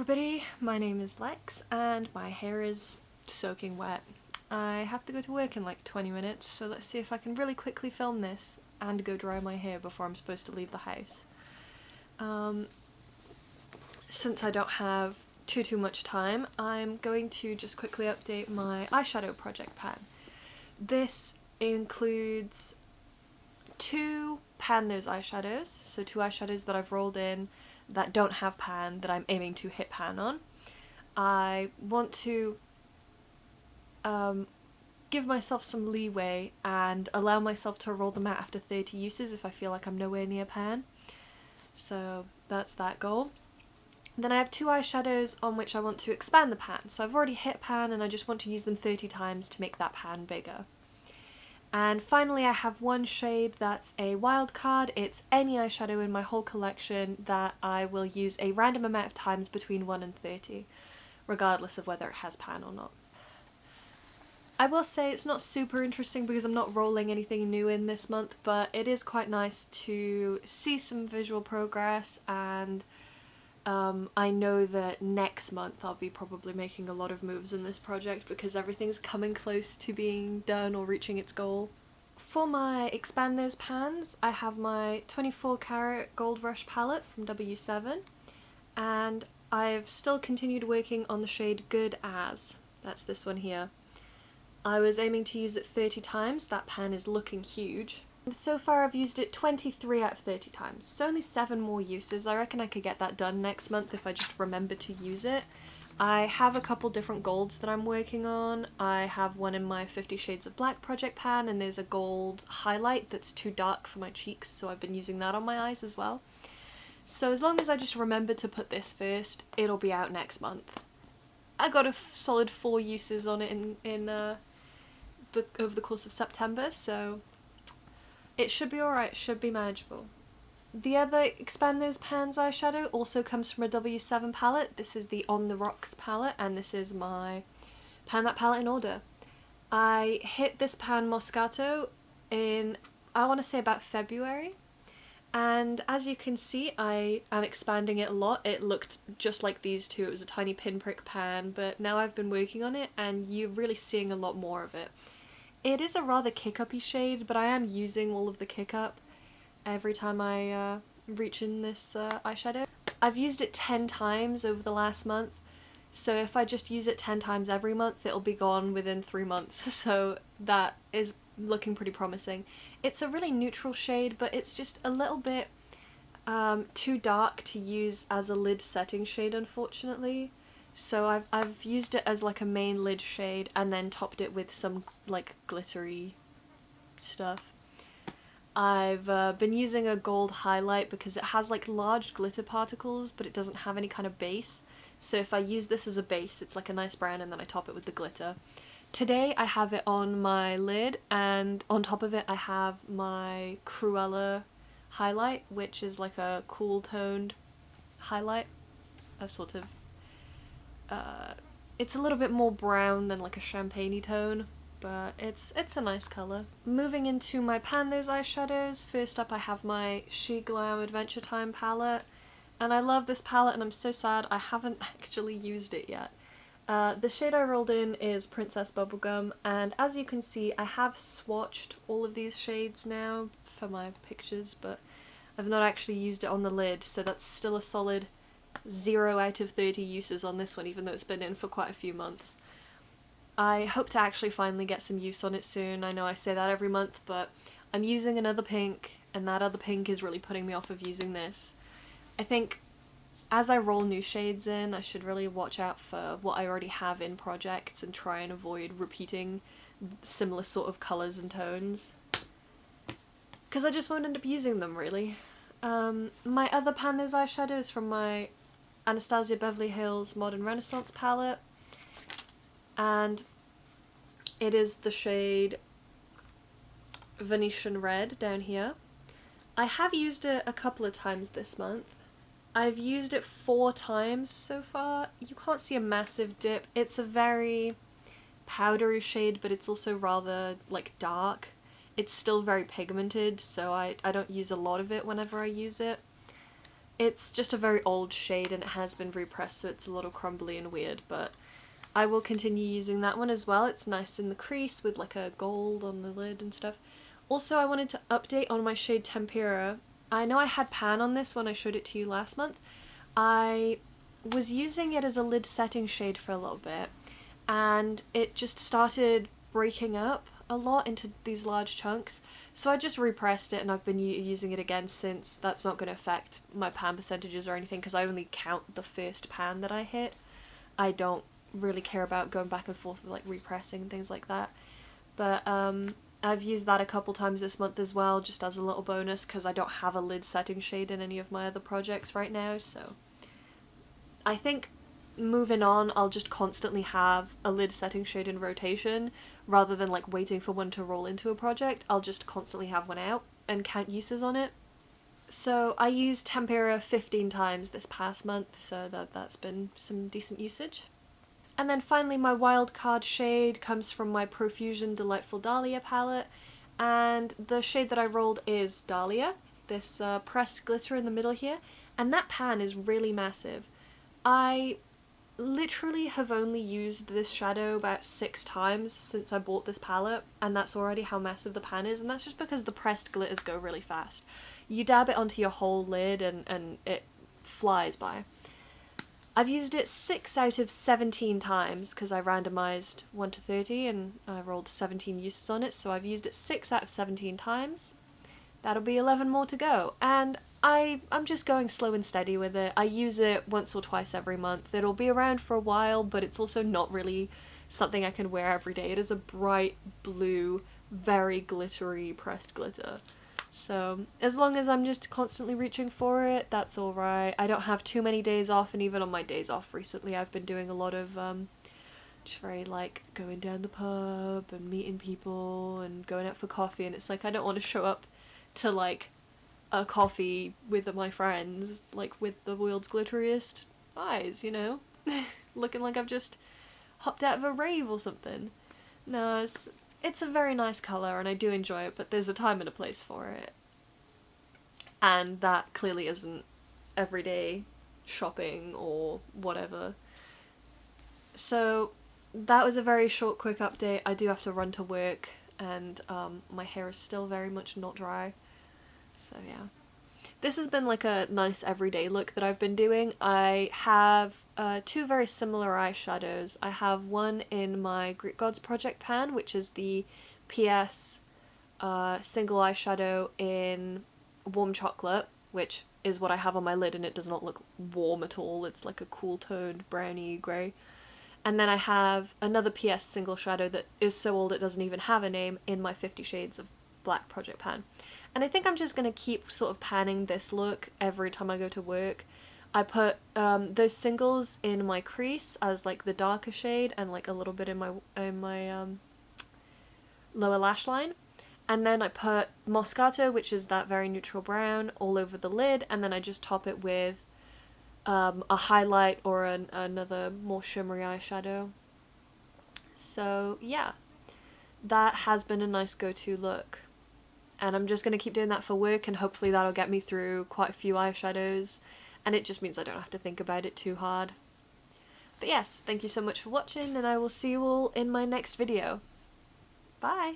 everybody, my name is Lex and my hair is soaking wet. I have to go to work in like 20 minutes, so let's see if I can really quickly film this and go dry my hair before I'm supposed to leave the house. Since I don't have too much time, I'm going to just quickly update my eyeshadow project pan. This includes two pan those eyeshadows, so two eyeshadows that I've rolled in that don't have pan that I'm aiming to hit pan on. I want to give myself some leeway and allow myself to roll them out after 30 uses if I feel like I'm nowhere near pan. So that's that goal. Then I have two eyeshadows on which I want to expand the pan. So I've already hit pan and I just want to use them 30 times to make that pan bigger. And finally I have one shade that's a wild card. It's any eyeshadow in my whole collection that I will use a random amount of times between 1 and 30, regardless of whether it has pan or not. I will say it's not super interesting because I'm not rolling anything new in this month, but it is quite nice to see some visual progress, and I know that next month I'll be probably making a lot of moves in this project because everything's coming close to being done or reaching its goal. For my expand those pans, I have my 24 karat Gold Rush palette from W7, and I've still continued working on the shade Good As. That's this one here. I was aiming to use it 30 times, that pan is looking huge. So far I've used it 23 out of 30 times, so only 7 more uses. I reckon I could get that done next month if I just remember to use it. I have a couple different golds that I'm working on. I have one in my 50 Shades of Black project pan, and there's a gold highlight that's too dark for my cheeks, so I've been using that on my eyes as well. So as long as I just remember to put this first, it'll be out next month. I got a solid 4 uses on it over the course of September, so it should be alright, should be manageable. The other Expand Those Pans eyeshadow also comes from a W7 palette. This is the On The Rocks palette, and this is my pan that palette in order. I hit this pan Moscato in, I want to say about February, and as you can see I am expanding it a lot. It looked just like these two, it was a tiny pinprick pan, but now I've been working on it and you're really seeing a lot more of it. It is a rather kick-uppy shade, but I am using all of the kick-up every time I reach in this eyeshadow. I've used it 10 times over the last month, so if I just use it 10 times every month, it'll be gone within 3 months, so that is looking pretty promising. It's a really neutral shade, but it's just a little bit too dark to use as a lid setting shade, unfortunately. So I've used it as like a main lid shade and then topped it with some like glittery stuff. I've been using a gold highlight because it has like large glitter particles, but it doesn't have any kind of base. So if I use this as a base, it's like a nice brown, and then I top it with the glitter. Today I have it on my lid, and on top of it I have my Cruella highlight, which is like a cool toned highlight, a sort of it's a little bit more brown than like a champagne-y tone, but it's a nice colour. Moving into my pan those eyeshadows, first up I have my She Glam Adventure Time palette, and I love this palette and I'm so sad I haven't actually used it yet. The shade I rolled in is Princess Bubblegum, and as you can see I have swatched all of these shades now for my pictures, but I've not actually used it on the lid, so that's still a solid 0 out of 30 uses on this one, even though it's been in for quite a few months. I hope to actually finally get some use on it soon. I know I say that every month, but I'm using another pink, and that other pink is really putting me off of using this. I think as I roll new shades in, I should really watch out for what I already have in projects and try and avoid repeating similar sort of colours and tones, because I just won't end up using them, really. My other pan those eyeshadows from my Anastasia Beverly Hills Modern Renaissance palette, and it is the shade Venetian Red down here. I have used it a couple of times this month. I've used it 4 times so far. You can't see a massive dip. It's a very powdery shade, but it's also rather like dark. It's still very pigmented, so I don't use a lot of it whenever I use it. It's just a very old shade and it has been repressed, so it's a little crumbly and weird, but I will continue using that one as well. It's nice in the crease with like a gold on the lid and stuff. Also, I wanted to update on my shade Tempera. I know I had pan on this when I showed it to you last month. I was using it as a lid setting shade for a little bit, and it just started breaking up a lot into these large chunks, so I just repressed it and I've been using it again since. That's not going to affect my pan percentages or anything because I only count the first pan that I hit. I don't really care about going back and forth with like repressing and things like that, but I've used that a couple times this month as well, just as a little bonus because I don't have a lid setting shade in any of my other projects right now, so I think moving on, I'll just constantly have a lid setting shade in rotation rather than like waiting for one to roll into a project. I'll just constantly have one out and count uses on it. So I used Tempera 15 times this past month, so that's been some decent usage. And then finally my wild card shade comes from my Profusion Delightful Dahlia palette, and the shade that I rolled is Dahlia, this pressed glitter in the middle here, and that pan is really massive. I literally have only used this shadow about 6 times since I bought this palette, and that's already how massive the pan is, and that's just because the pressed glitters go really fast. You dab it onto your whole lid and it flies by. I've used it 6 out of 17 times because I randomized 1 to 30 and I rolled 17 uses on it, so I've used it 6 out of 17 times. That'll be 11 more to go, and I'm just going slow and steady with it. I use it once or twice every month. It'll be around for a while, but it's also not really something I can wear every day. It is a bright blue, very glittery pressed glitter. So as long as I'm just constantly reaching for it, that's alright. I don't have too many days off, and even on my days off recently I've been doing a lot of just very like going down the pub and meeting people and going out for coffee, and it's like I don't want to show up to like a coffee with my friends like with the world's glitteriest eyes, you know? Looking like I've just hopped out of a rave or something. No, it's a very nice colour and I do enjoy it, but there's a time and a place for it. And that clearly isn't everyday shopping or whatever. So that was a very short, quick update. I do have to run to work, and my hair is still very much not dry. So yeah. This has been like a nice everyday look that I've been doing. I have 2 very similar eyeshadows. I have one in my Greek Gods project pan, which is the PS single eyeshadow in warm chocolate, which is what I have on my lid, and it does not look warm at all. It's like a cool toned browny grey. And then I have another PS single shadow that is so old it doesn't even have a name in my 50 Shades of Black project pan. And I think I'm just going to keep sort of panning this look every time I go to work. I put those singles in my crease as like the darker shade and like a little bit in my lower lash line. And then I put Moscato, which is that very neutral brown, all over the lid, and then I just top it with a highlight or another more shimmery eyeshadow. So yeah, that has been a nice go-to look. And I'm just going to keep doing that for work, and hopefully that'll get me through quite a few eyeshadows, and it just means I don't have to think about it too hard. But yes, thank you so much for watching, and I will see you all in my next video. Bye!